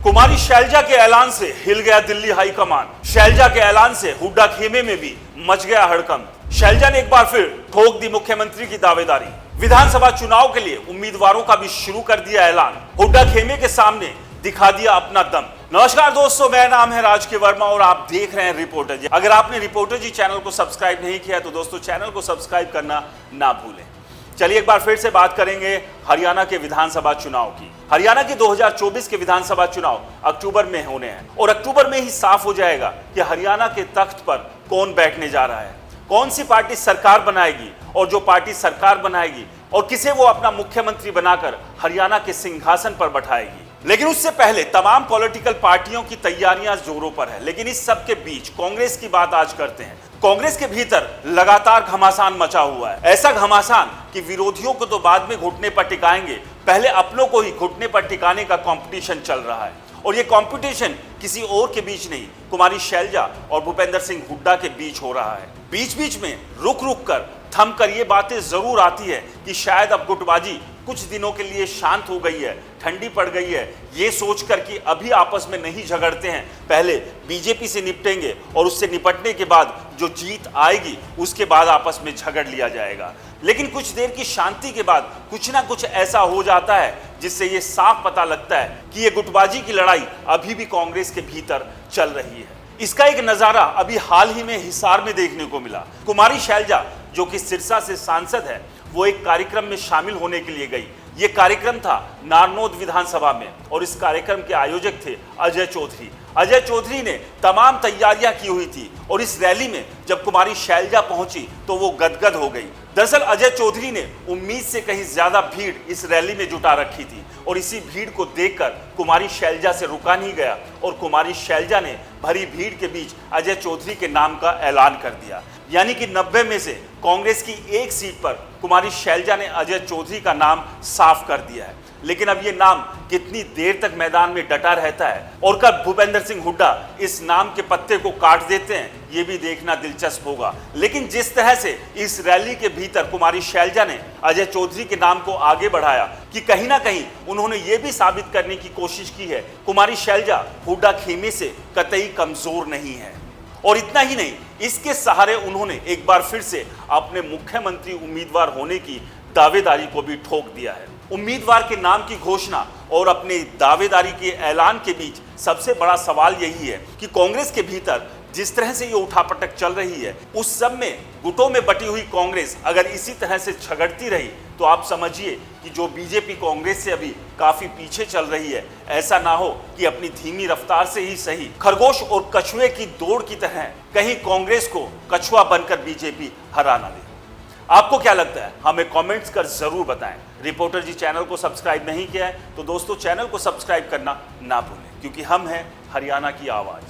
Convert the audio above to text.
कुमारी शैलजा के ऐलान से हिल गया दिल्ली हाईकमान। शैलजा के ऐलान से हुड्डा खेमे में भी मच गया हड़कंप। शैलजा ने एक बार फिर ठोक दी मुख्यमंत्री की दावेदारी। विधानसभा चुनाव के लिए उम्मीदवारों का भी शुरू कर दिया ऐलान। हुड्डा खेमे के सामने दिखा दिया अपना दम। नमस्कार दोस्तों, मेरा नाम है राज के वर्मा और आप देख रहे हैं रिपोर्टर जी। अगर आपने रिपोर्टर जी चैनल को सब्सक्राइब नहीं किया तो दोस्तों चैनल को सब्सक्राइब करना ना भूलें। चलिए एक बार फिर से बात करेंगे हरियाणा के विधानसभा चुनाव की। हरियाणा के 2024 के विधानसभा चुनाव अक्टूबर में होने हैं और अक्टूबर में ही साफ हो जाएगा कि हरियाणा के तख्त पर कौन बैठने जा रहा है, कौन सी पार्टी सरकार बनाएगी और जो पार्टी सरकार बनाएगी और किसे वो अपना मुख्यमंत्री बनाकर हरियाणा के सिंहासन पर बैठाएगी। लेकिन उससे पहले तमाम पॉलिटिकल पार्टियों की तैयारियां जोरों पर है। लेकिन इस सब के बीच कांग्रेस की बात आज करते हैं। कांग्रेस के भीतर लगातार घमासान मचा हुआ है। ऐसा घमासान कि विरोधियों को तो बाद में घुटने पर टिकाएंगे, पहले अपनों को ही घुटने पर टिकाने का कंपटीशन चल रहा है। और ये कंपटीशन किसी और के बीच नहीं, कुमारी शैलजा और भूपेंद्र सिंह हुड्डा के बीच हो रहा है। बीच बीच में रुक रुक कर थम कर ये बातें जरूर आती है कि शायद अब गुटबाजी कुछ दिनों के लिए शांत हो गई है, ठंडी पड़ गई है, ये सोचकर कि अभी आपस में नहीं झगड़ते हैं, पहले बीजेपी से निपटेंगे और उससे निपटने के बाद जो जीत आएगी उसके बाद आपस में झगड़ लिया जाएगा। लेकिन कुछ देर की शांति के बाद कुछ ना कुछ ऐसा हो जाता है जिससे ये साफ पता लगता है कि ये गुटबाजी की लड़ाई अभी भी कांग्रेस के भीतर चल रही है। इसका एक नजारा अभी हाल ही में हिसार में देखने को मिला। कुमारी शैलजा जो कि सिरसा से सांसद है, वो एक कार्यक्रम में शामिल होने के लिए गई। ये कार्यक्रम था नारनौद विधानसभा में और इस कार्यक्रम के आयोजक थे अजय चौधरी। अजय चौधरी ने तमाम तैयारियां की हुई थी और इस रैली में जब कुमारी शैलजा पहुंची तो वो गदगद हो गई। दरअसल अजय चौधरी ने उम्मीद से कहीं ज्यादा भीड़ इस रैली में जुटा रखी थी और इसी भीड़ को देखकर कुमारी शैलजा से रुका नहीं गया और कुमारी शैलजा ने भरी भीड़ के बीच अजय चौधरी के नाम का ऐलान कर दिया। यानी कि 90 में से कांग्रेस की एक सीट पर कुमारी शैलजा ने अजय चौधरी का नाम साफ कर दिया है। लेकिन अब ये नाम कितनी देर तक मैदान में डटा रहता है और कब भूपेंद्र सिंह हुड्डा इस नाम के पत्ते को काट देते हैं, ये भी देखना दिलचस्प होगा। लेकिन जिस तरह से इस रैली के भीतर कुमारी शैलजा ने अजय चौधरी के नाम को आगे बढ़ाया कि कहीं ना कहीं उन्होंने ये भी साबित करने की कोशिश की है कुमारी शैलजा हुड्डा खेमे से कतई कमजोर नहीं है। और इतना ही नहीं, इसके सहारे उन्होंने एक बार फिर से अपने मुख्यमंत्री उम्मीदवार होने की दावेदारी को भी ठोक दिया है। उम्मीदवार के नाम की घोषणा और अपने दावेदारी के ऐलान के बीच सबसे बड़ा सवाल यही है कि कांग्रेस के भीतर जिस तरह से ये उठापटक चल रही है, उस सब में गुटों में बटी हुई कांग्रेस अगर इसी तरह से झगड़ती रही तो आप समझिए कि जो बीजेपी कांग्रेस से अभी काफी पीछे चल रही है, ऐसा ना हो कि अपनी धीमी रफ्तार से ही सही खरगोश और कछुए की दौड़ की तरह कहीं कांग्रेस को कछुआ बनकर बीजेपी हरा ना दे। आपको क्या लगता है, हमें कमेंट्स कर जरूर बताएं। रिपोर्टर जी चैनल को सब्सक्राइब नहीं किया है तो दोस्तों चैनल को सब्सक्राइब करना ना भूलें, क्योंकि हम हैं हरियाणा की आवाज।